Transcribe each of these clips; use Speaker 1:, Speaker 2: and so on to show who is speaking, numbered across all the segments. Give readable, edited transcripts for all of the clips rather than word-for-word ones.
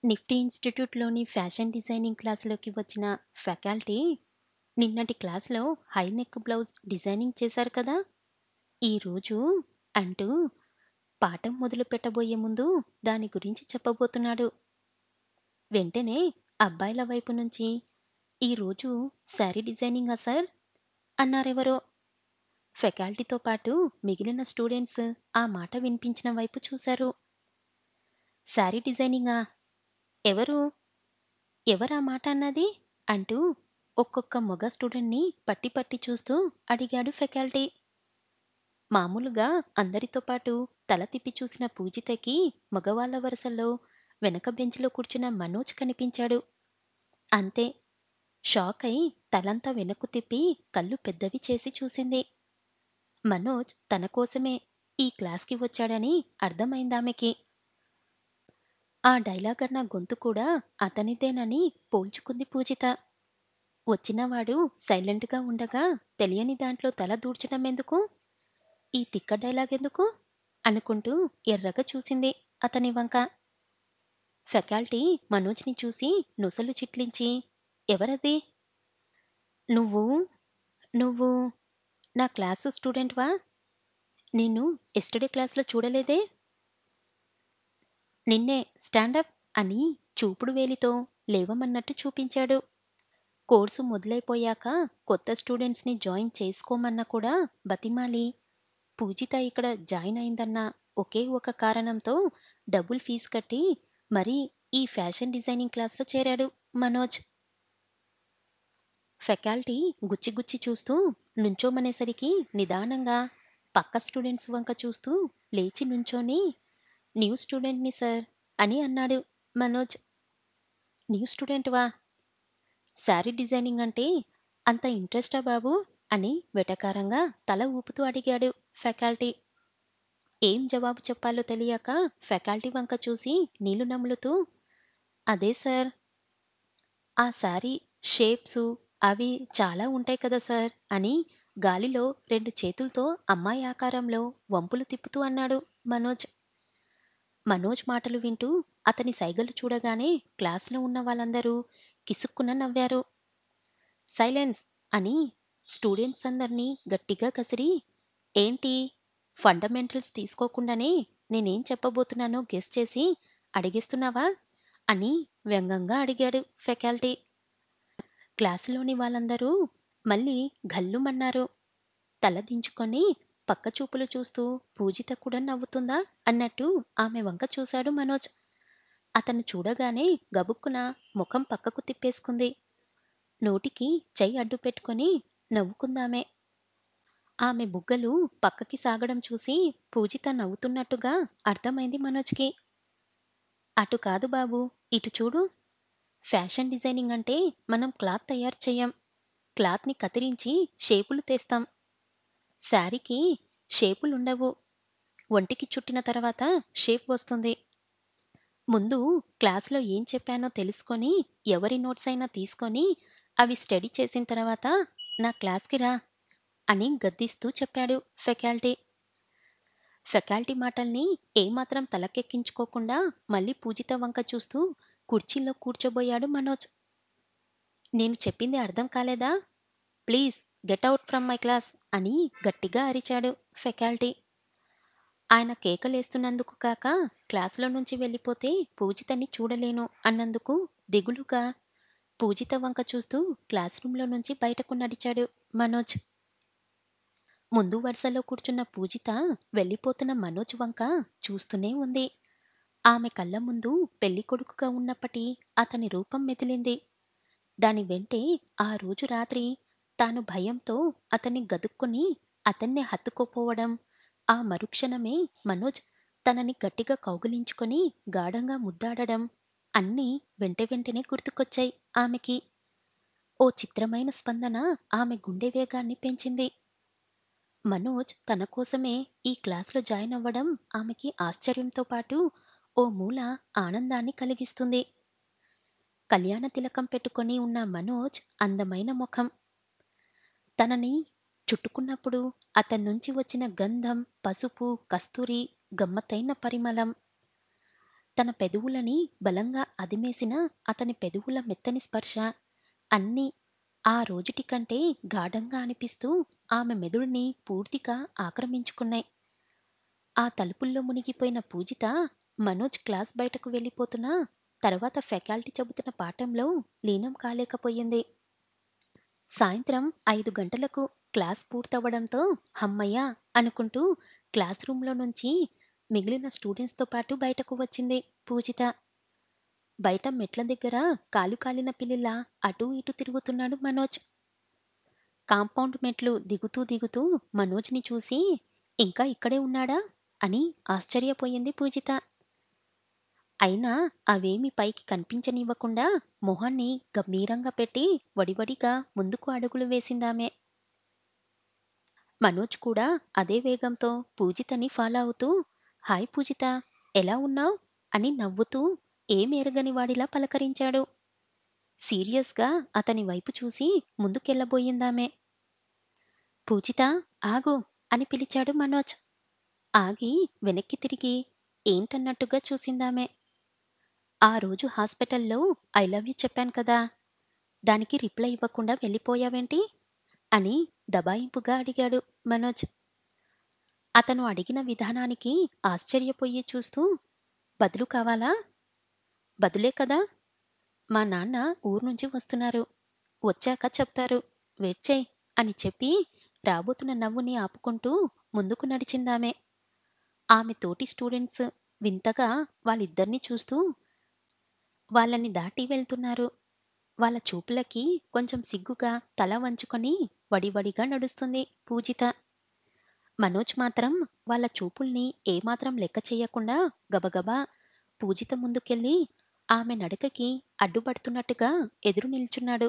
Speaker 1: Nifty ఇన్స్టిట్యూట్‌లోని fashion designing క్లాస్‌లోకి వచ్చిన faculty నిన్నటి క్లాస్‌లో హై నెక్ బ్లౌజ్ డిజైనింగ్ చేశారు కదా! ఈరోజు అంటూ పాఠం మొదలు పెట్టబోయే ముందు దాని గురించి చెప్పబోతున్నాడు. వెంటనే అబ్బాయిల వైపు నుంచి "ఈరోజు శారీ డిజైనింగా సార్?" అన్నారెవరో. ఫ్యాకల్టీతో పాటు మిగిలిన స్టూడెంట్స్ ఆ మాట వినిపించిన వైపు చూశారు. "శారీ డిజైనింగా? ఎవరు? ఎవరా మాట అన్నది?" అంటూ ఒక్కొక్క మగ స్టూడెంట్‌ని పట్టి పట్టి చూస్తూ అడిగాడు ఫ్యాకల్టీ. మామూలుగా అందరితో పాటు తల తిప్పి చూసిన పూజితకి మగవాళ్ళ వరుసలో వెనక బెంచ్‌లో కూర్చున్న మనోజ్ కనిపించాడు. అంతే, షాకై తలంతా వెనక్కు తిప్పి కళ్ళు పెద్దవి చేసి చూసింది. మనోజ్ తన కోసమే ఈ క్లాస్‌కి వచ్చాడని అర్థమైందామెకి. ఆ డైలాగన్న గొంతు కూడా అతనిదేనని పోల్చుకుంది పూజిత. వచ్చినవాడు సైలెంట్‌గా ఉండగా తెలియని దాంట్లో తల దూర్చడమెందుకు? ఈ తిక్క డైలాగెందుకు? అనుకుంటూ ఎర్రగా చూసింది అతని వంక. ఫ్యాకల్టీ మనోజ్‌ని చూసి నొసలు చిట్లించి, ఎవరది? నువ్వు, నువ్వు నా క్లాసు స్టూడెంట్‌వా? నిన్ను యెస్టర్‌డే క్లాస్‌లో చూడలేదే? నిన్నే స్టాండప్ అని చూపుడు వేలితో లేవమన్నట్టు చూపించాడు. కోర్సు మొదలైపోయాక కొత్త స్టూడెంట్స్‌ని జాయిన్ చేసుకోమన్నా కూడా బతిమాలి పూజిత ఇక్కడ జాయిన్ అయిందన్న ఒకే ఒక కారణంతో డబుల్ ఫీజు కట్టి మరీ ఈ ఫ్యాషన్ డిజైనింగ్ క్లాస్‌లో చేరాడు మనోజ్. ఫ్యాకల్టీ గుచ్చి గుచ్చి చూస్తూ నుంచోమనేసరికి నిదానంగా పక్క స్టూడెంట్స్ వంక చూస్తూ లేచి నుంచొని న్యూ స్టూడెంట్‌ని సార్ అని అన్నాడు మనోజ్. న్యూ స్టూడెంట్‌వా? శారీ డిజైనింగ్ అంటే అంత ఇంట్రెస్టా బాబు? అని వెటకారంగా తల ఊపుతూ అడిగాడు ఫ్యాకల్టీ. ఏం జవాబు చెప్పాలో తెలియక ఫ్యాకల్టీ వంక చూసి నీళ్లు నములుతూ, అదే సార్. ఆ శారీ షేప్సు అవి చాలా ఉంటాయి కదా సార్ అని గాలిలో 2 చేతులతో అమ్మాయి ఆకారంలో వంపులు తిప్పుతూ అన్నాడు మనోజ్. మనోజ్ మాటలు వింటూ అతని సైగలు చూడగానే క్లాస్‌లో ఉన్న వాళ్ళందరూ కిసుక్కున నవ్వారు. సైలెన్స్ అని స్టూడెంట్స్ అందరినీ గట్టిగా కసిరి, ఏంటి ఫండమెంటల్స్ తీసుకోకుండానే నేనేం చెప్పబోతున్నానో గెస్ చేసి అడిగిస్తున్నావా? అని వ్యంగ్యంగా అడిగాడు ఫ్యాకల్టీ. క్లాసులోని వాళ్ళందరూ మళ్ళీ ఘల్లుమన్నారు. తల దించుకొని పక్క చూపులు చూస్తూ పూజిత కూడా నవ్వుతుందా అన్నట్టు ఆమె వంక చూశాడు మనోజ్. అతను చూడగానే గబుక్కున ముఖం పక్కకు తిప్పేసుకుంది. నోటికి చెయ్యి అడ్డు పెట్టుకొని నవ్వుకుందామె. ఆమె బుగ్గలు పక్కకి సాగడం చూసి పూజిత నవ్వుతున్నట్టుగా అర్థమైంది మనోజ్‌కి. అటు కాదు బాబు, ఇటు చూడు. ఫ్యాషన్ డిజైనింగ్ అంటే మనం క్లాత్ తయారు చెయ్యం. క్లాత్‌ని కత్తిరించి షేపులు తెస్తాం. శారీకి షేపులుండవు. ఒంటికి చుట్టిన తర్వాత షేప్ వస్తుంది. ముందు క్లాస్‌లో ఏం చెప్పానో తెలుసుకొని, ఎవరి నోట్స్ అయినా తీసుకొని, అవి స్టడీ చేసిన తర్వాత నా క్లాస్‌కి రా అని గద్దిస్తూ చెప్పాడు ఫ్యాకల్టీ. ఫ్యాకల్టీ మాటల్ని ఏమాత్రం తలకెక్కించుకోకుండా మళ్ళీ పూజిత వంక చూస్తూ కుర్చీలో కూర్చోబోయాడు మనోజ్. నేను చెప్పింది అర్థం కాలేదా? Please get out from my class అని గట్టిగా అరిచాడు ఫ్యాకల్టీ. ఆయన కేకలేస్తున్నందుకు కాక క్లాసులో నుంచి వెళ్ళిపోతే పూజితని చూడలేను అన్నందుకు దిగులుగా పూజిత వంక చూస్తూ క్లాస్ రూమ్‌లో నుంచి బయటకు నడిచాడు మనోజ్. ముందు వరుసలో కూర్చున్న పూజిత వెళ్ళిపోతున్న మనోజ్ వంక చూస్తూనే ఉంది. ఆమె కళ్ళ ముందు పెళ్ళికొడుకుగా ఉన్నప్పటి అతని రూపం మెదిలింది. దాని వెంటే ఆ రోజు రాత్రి తాను భయంతో అతన్ని గదుక్కొని అతన్నే హత్తుకుపోవడం, ఆ మరుక్షణమే మనోజ్ తనని గట్టిగా కౌగిలించుకొని గాఢంగా ముద్దాడడం అన్నీ వెంటనే గుర్తుకొచ్చాయి ఆమెకి. ఓ చిత్రమైన స్పందన ఆమె గుండె వేగాన్ని పెంచింది. మనోజ్ తన కోసమే ఈ క్లాస్‌లో జాయిన్ అవ్వడం ఆమెకి ఆశ్చర్యంతో పాటు ఓ మూల ఆనందాన్ని కలిగిస్తుంది. కళ్యాణ తిలకం పెట్టుకొని ఉన్న మనోజ్ అందమైన ముఖం. తనని చుట్టుకున్నప్పుడు అతన్నుంచి వచ్చిన గంధం, పసుపు, కస్తూరి, గమ్మత్తైన పరిమళం. తన పెదవులని బలంగా అదిమేసిన అతని పెదవుల మెత్తని స్పర్శ అన్నీ ఆ రోజుటి కంటే గాఢంగా అనిపిస్తూ ఆమె మెదడుని పూర్తిగా ఆక్రమించుకున్నాయి. ఆ తలుపుల్లో మునిగిపోయిన పూజిత మనోజ్ క్లాస్ బయటకు వెళ్ళిపోతున్నా తర్వాత ఫ్యాకల్టీ చెబుతున్న పాఠంలో లీనం కాలేకపోయింది. సాయంత్రం 5 గంటలకు క్లాస్ పూర్తవ్వడంతో హమ్మయ్య అనుకుంటూ క్లాస్ రూమ్‌లో నుంచి మిగిలిన స్టూడెంట్స్‌తో పాటు బయటకు వచ్చింది పూజిత. బయట మెట్ల దగ్గర కాలు కాలిన పిల్లిలా అటూ ఇటూ తిరుగుతున్నాడు మనోజ్. కాంపౌండ్ మెట్లు దిగుతూ దిగుతూ మనోజ్‌ని చూసి ఇంకా ఇక్కడే ఉన్నాడా అని ఆశ్చర్యపోయింది పూజిత. అయినా అవేమీ పైకి కనిపించనివ్వకుండా మొహాన్ని గంభీరంగా పెట్టి వడివడిగా ముందుకు అడుగులు వేసిందామె. మనోజ్ కూడా అదే వేగంతో పూజితని ఫాలో అవుతూ హాయ్ పూజిత, ఎలా ఉన్నావ్ అని నవ్వుతూ ఏమెరగని వాడిలా పలకరించాడు. సీరియస్‌గా అతని వైపు చూసి ముందుకెళ్ళబోయిందామె. పూజిత, ఆగు అని పిలిచాడు మనోజ్. ఆగి వెనక్కి తిరిగి ఏంటన్నట్టుగా చూసిందామె. ఆ రోజు హాస్పిటల్లో ఐ లవ్ యూ చెప్పాను కదా! దానికి రిప్లై ఇవ్వకుండా వెళ్ళిపోయావేంటి అని దబాయింపుగా అడిగాడు మనోజ్. అతను అడిగిన విధానానికి ఆశ్చర్యపోయి చూస్తూ బదులు కావాలా? బదులే కదా! మా నాన్న ఊరు నుంచి వస్తున్నారు. వచ్చాక చెప్తారు. వెయిట్ చెయ్ అని చెప్పి రాబోతున్న నవ్వుని ఆపుకుంటూ ముందుకు నడిచిందామె. ఆమె తోటి స్టూడెంట్స్ వింతగా వాళ్ళిద్దరినీ చూస్తూ వాళ్ళని దాటి వెళ్తున్నారు. వాళ్ళ చూపులకి కొంచెం సిగ్గుగా తల వంచుకొని వడివడిగా నడుస్తుంది పూజిత. మనోజ్ మాత్రం వాళ్ళ చూపుల్ని ఏమాత్రం లెక్క చెయ్యకుండా గబగబా పూజిత ముందుకెళ్ళి ఆమె నడకకి అడ్డుపడుతున్నట్టుగా ఎదురు నిల్చున్నాడు.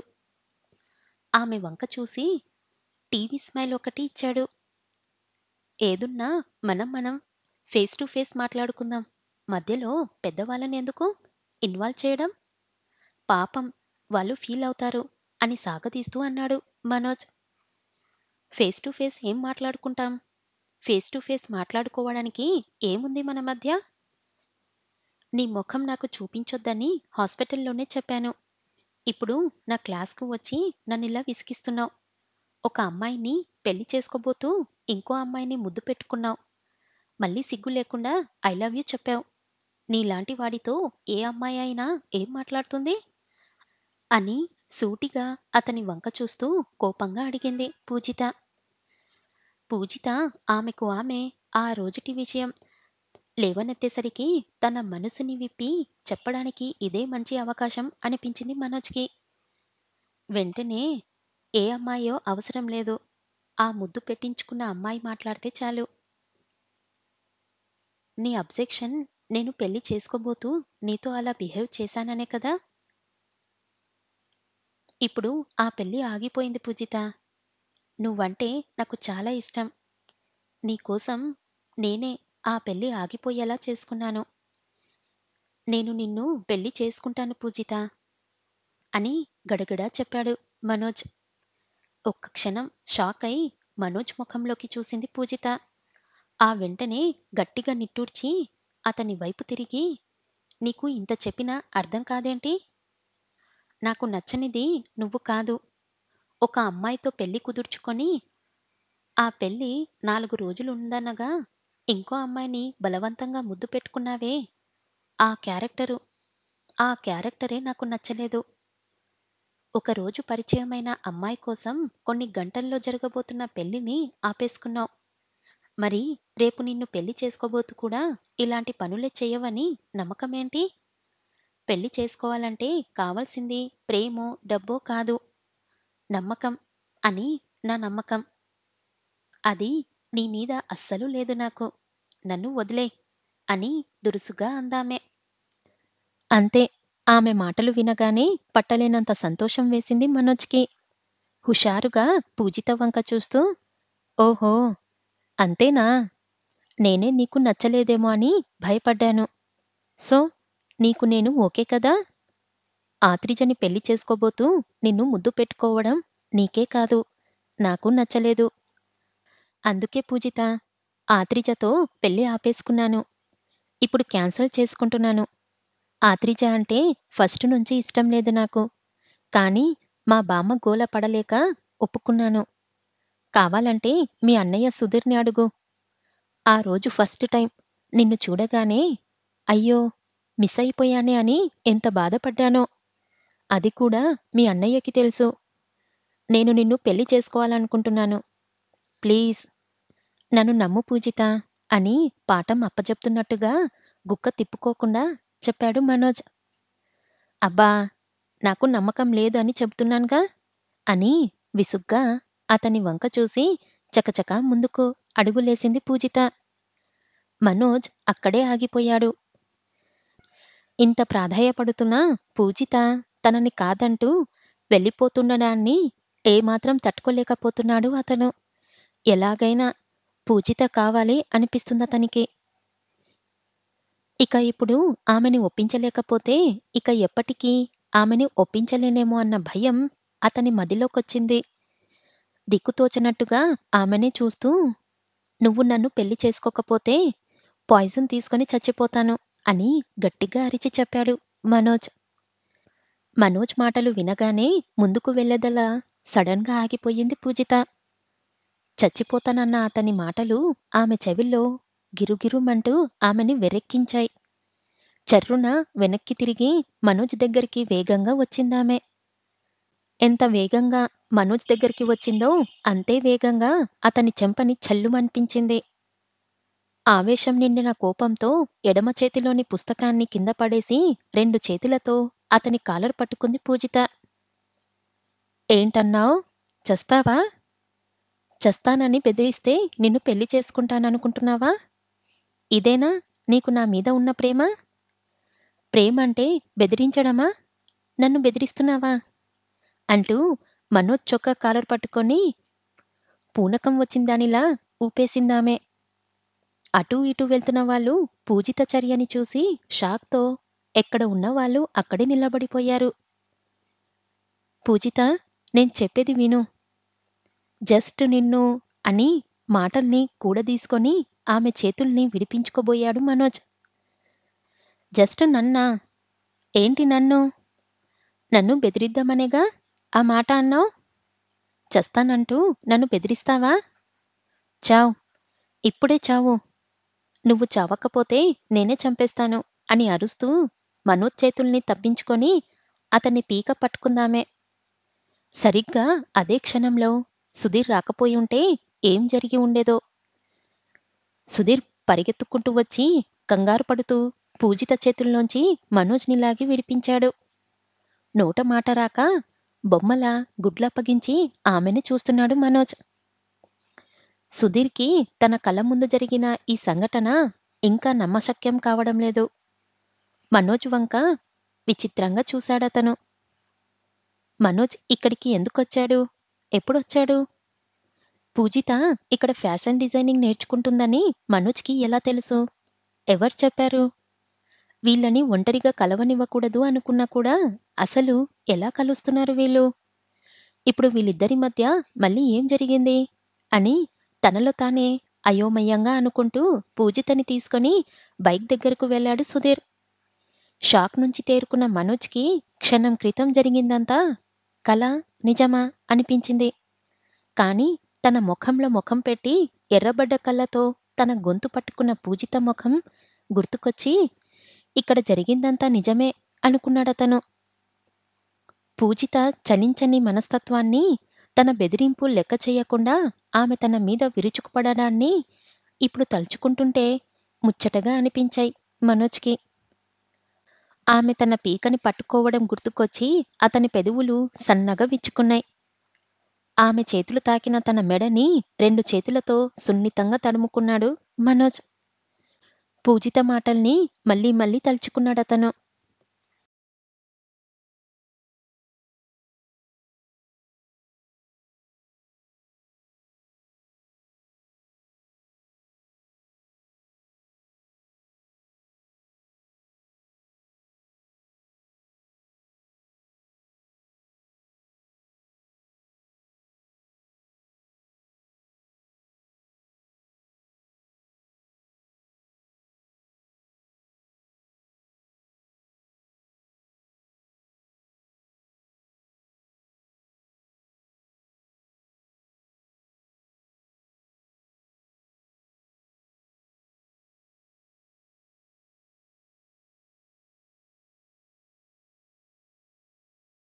Speaker 1: ఆమె వంక చూసి టీవీ స్మైల్ ఒకటి ఇచ్చాడు. ఏదున్నా మనం ఫేస్ టు ఫేస్ మాట్లాడుకుందాం. మధ్యలో పెద్దవాళ్ళని ఎందుకు ఇన్వాల్వ్ చేయడం? పాపం వాళ్ళు ఫీల్ అవుతారు అని సాగదీస్తూ అన్నాడు మనోజ్. ఫేస్ టు ఫేస్ ఏం మాట్లాడుకుంటాం? ఫేస్ టు ఫేస్ మాట్లాడుకోవడానికి ఏముంది మన మధ్య? నీ ముఖం నాకు చూపించొద్దని హాస్పిటల్లోనే చెప్పాను. ఇప్పుడు నా క్లాస్‌కు వచ్చి నన్నిలా విసిగిస్తున్నావు. ఒక అమ్మాయిని పెళ్లి చేసుకోబోతూ ఇంకో అమ్మాయిని ముద్దు పెట్టుకున్నావు. మళ్ళీ సిగ్గు లేకుండా ఐ లవ్ యూ చెప్పావు. నీలాంటి వాడితో ఏ అమ్మాయి అయినా ఏం మాట్లాడుతుంది? అని సూటిగా అతని వంక చూస్తూ కోపంగా అడిగింది పూజిత. పూజిత ఆమెకు ఆమె ఆ రోజుటి విషయం లేవనెత్తేసరికి తన మనసుని విప్పి చెప్పడానికి ఇదే మంచి అవకాశం అనిపించింది మనోజ్‌కి. వెంటనే ఏ అమ్మాయో అవసరం లేదు. ఆ ముద్దు పెట్టించుకున్న అమ్మాయి మాట్లాడితే చాలు. నీ అబ్జెక్షన్ నేను పెళ్లి చేసుకోబోతూ నీతో అలా బిహేవ్ చేశాననే కదా! ఇప్పుడు ఆ పెళ్లి ఆగిపోయింది పూజిత. నువ్వంటే నాకు చాలా ఇష్టం. నీకోసం నేనే ఆ పెళ్లి ఆగిపోయేలా చేసుకున్నాను. నేను నిన్ను పెళ్లి చేసుకుంటాను పూజిత అని గడగడా చెప్పాడు మనోజ్. ఒక్క క్షణం షాక్ అయి మనోజ్ ముఖంలోకి చూసింది పూజిత. ఆ వెంటనే గట్టిగా నిట్టూర్చి అతని వైపు తిరిగి నీకు ఇంత చెప్పినా అర్థం కాదేంటి? నాకు నచ్చనిది నువ్వు కాదు. ఒక అమ్మాయితో పెళ్లి కుదుర్చుకొని ఆ పెళ్లి 4 రోజులుందనగా ఇంకో అమ్మాయిని బలవంతంగా ముద్దు పెట్టుకున్నావే ఆ క్యారెక్టరు. ఆ క్యారెక్టరే నాకు నచ్చలేదు. ఒకరోజు పరిచయమైన అమ్మాయి కోసం కొన్ని గంటల్లో జరగబోతున్న పెళ్లిని ఆపేసుకున్నావు. మరి రేపు నిన్ను పెళ్లి చేసుకోబోతూ కూడా ఇలాంటి పనులే చెయ్యవని నమ్మకమేంటి? పెళ్లి చేసుకోవాలంటే కావాల్సింది ప్రేమో, డబ్బో కాదు. నమ్మకం అని నా నమ్మకం. అది నీ మీద అస్సలు లేదు నాకు. నన్ను వదిలేయ్ అని దురుసుగా అందామె. అంతే. ఆమె మాటలు వినగానే పట్టలేనంత సంతోషం వేసింది మనోజ్‌కి. హుషారుగా పూజిత వంక చూస్తూ ఓహో! అంతేనా? నేనే నీకు నచ్చలేదేమో అని భయపడ్డాను. సో, నీకు నేను ఓకే కదా! ఆత్రిజని పెళ్లి చేసుకోబోతూ నిన్ను ముద్దు పెట్టుకోవడం నీకే కాదు, నాకు నచ్చలేదు. అందుకే పూజిత, ఆత్రిజతో పెళ్లి ఆపేసుకున్నాను. ఇప్పుడు క్యాన్సల్ చేసుకుంటున్నాను. ఆత్రిజ అంటే ఫస్ట్ నుంచి ఇష్టం లేదు నాకు. కానీ మా బామ్మ గోల పడలేక ఒప్పుకున్నాను. కావాలంటే మీ అన్నయ్య సుధీర్‌ని అడుగు. ఆ రోజు ఫస్ట్ టైం నిన్ను చూడగానే అయ్యో! మిస్ అయిపోయానే అని ఎంత బాధపడ్డానో. అది కూడా మీ అన్నయ్యకి తెలుసు. నేను నిన్ను పెళ్లి చేసుకోవాలనుకుంటున్నాను. ప్లీజ్ నన్ను నమ్ము పూజిత అని పాఠం అప్పజెప్తున్నట్టుగా గుక్క తిప్పుకోకుండా చెప్పాడు మనోజ్. అబ్బా! నాకు నమ్మకం లేదు అని చెప్తున్నానుగా అని విసుగ్గా అతని వంక చూసి చకచకా ముందుకు అడుగులేసింది పూజిత. మనోజ్ అక్కడే ఆగిపోయాడు. ఇంత ప్రాధేయపడుతున్నా పూజిత తనని కాదంటూ వెళ్ళిపోతుండడాన్ని ఏమాత్రం తట్టుకోలేకపోతున్నాడు అతను. ఎలాగైనా పూజిత కావాలి అనిపిస్తుందతనికి. ఇక ఇప్పుడు ఆమెని ఒప్పించలేకపోతే ఇక ఎప్పటికీ ఆమెని ఒప్పించలేనేమో అన్న భయం అతని మదిలోకొచ్చింది. దిక్కుతోచనట్టుగా ఆమెనే చూస్తూ నువ్వు నన్ను పెళ్లి చేసుకోకపోతే పాయిజన్ తీసుకొని చచ్చిపోతాను అని గట్టిగా అరిచి చెప్పాడు మనోజ్. మనోజ్ మాటలు వినగానే ముందుకు వెళ్ళేదలా సడన్‌గా ఆగిపోయింది పూజిత. చచ్చిపోతానన్న అతని మాటలు ఆమె చెవిలో గిరుగిరుమంటూ ఆమెని వెర్రెక్కించాయి. చర్రున వెనక్కి తిరిగి మనోజ్ దగ్గరికి వేగంగా వచ్చిందామె. ఎంత వేగంగా మనోజ్ దగ్గరికి వచ్చిందో అంతే వేగంగా అతని చెంపని ఛల్లుమనిపించింది. ఆవేశం నిండిన కోపంతో ఎడమ చేతిలోని పుస్తకాన్ని కింద పడేసి 2 చేతులతో అతని కాలర్ పట్టుకుంది పూజిత. ఏంటన్నావ్? చస్తావా? చస్తానని బెదిరిస్తే నిన్ను పెళ్లి చేసుకుంటాననుకుంటున్నావా? ఇదేనా నీకు నా మీద ఉన్న ప్రేమ? ప్రేమంటే బెదిరించడమా? నన్ను బెదిరిస్తున్నావా? అంటూ మనోజ్ చొక్కా కాలర్ పట్టుకొని పూనకం వచ్చిందానిలా ఊపేసిందామె. అటూ ఇటూ వెళ్తున్న వాళ్ళు పూజిత చర్యని చూసి షాక్‌తో ఎక్కడ ఉన్నవాళ్ళు అక్కడే నిలబడిపోయారు. పూజిత నేను చెప్పేది విను. జస్ట్ నిన్ను అని మాటల్ని కూడదీసుకొని ఆమె చేతుల్ని విడిపించుకోబోయాడు మనోజ్. జస్ట్ నన్నా? ఏంటి నన్ను? నన్ను బెదిరిద్దామనేగా ఆ మాట అన్నావ్? చస్తానంటూ నన్ను బెదిరిస్తావా? చావ్. ఇప్పుడే చావు. నువ్వు చావకపోతే నేనే చంపేస్తాను అని అరుస్తూ మనోజ్ చేతుల్ని తప్పించుకొని అతని పీక పట్టుకుందామె. సరిగ్గా అదే క్షణంలో సుధీర్ రాకపోయుంటే ఏం జరిగి ఉండేదో. సుధీర్ పరిగెత్తుకుంటూ వచ్చి కంగారు పడుతూ పూజిత చేతుల్లోంచి మనోజ్‌ని లాగి విడిపించాడు. నోట మాట రాక బొమ్మలా గుడ్లప్పగించి ఆమెనే చూస్తున్నాడు మనోజ్. సుధీర్‌కి తన కళ్ళ ముందు జరిగిన ఈ సంఘటన ఇంకా నమ్మశక్యం కావడం లేదు. మనోజ్ వంక విచిత్రంగా చూశాడతను. మనోజ్ ఇక్కడికి ఎందుకొచ్చాడు? ఎప్పుడొచ్చాడు? పూజిత ఇక్కడ ఫ్యాషన్ డిజైనింగ్ నేర్చుకుంటుందని మనోజ్‌కి ఎలా తెలుసు? ఎవరు చెప్పారు? వీళ్ళని ఒంటరిగా కలవనివ్వకూడదు అనుకున్నా కూడా అసలు ఎలా కలుస్తున్నారు వీళ్ళు? ఇప్పుడు వీళ్ళిద్దరి మధ్య మళ్ళీ ఏం జరిగింది? అని తనలో తానే అయోమయంగా అనుకుంటూ పూజితని తీసుకొని బైక్ దగ్గరకు వెళ్ళాడు సుధీర్. షాక్ నుంచి తేరుకున్న మనోజ్‌కి క్షణం క్రితం జరిగిందంతా కలా? నిజమా? అనిపించింది. కానీ తన మొఖంలో మొఖం పెట్టి ఎర్రబడ్డ కళ్ళతో తన గొంతు పట్టుకున్న పూజిత మొఖం గుర్తుకొచ్చి ఇక్కడ జరిగిందంతా నిజమే అనుకున్నాడతను. పూజిత చలించని మనస్తత్వాన్ని, తన బెదిరింపు లెక్క చెయ్యకుండా ఆమె తన మీద విరుచుకుపడడాన్ని ఇప్పుడు తలుచుకుంటుంటే ముచ్చటగా అనిపించాయి మనోజ్‌కి. ఆమె తన పీకని పట్టుకోవడం గుర్తుకొచ్చి అతని పెదవులు సన్నగా విచ్చుకున్నాయి. ఆమె చేతులు తాకిన తన మెడని 2 చేతులతో సున్నితంగా తడుముకున్నాడు మనోజ్. పూజిత మాటల్ని మళ్ళీ మళ్ళీ తలుచుకున్నాడతను.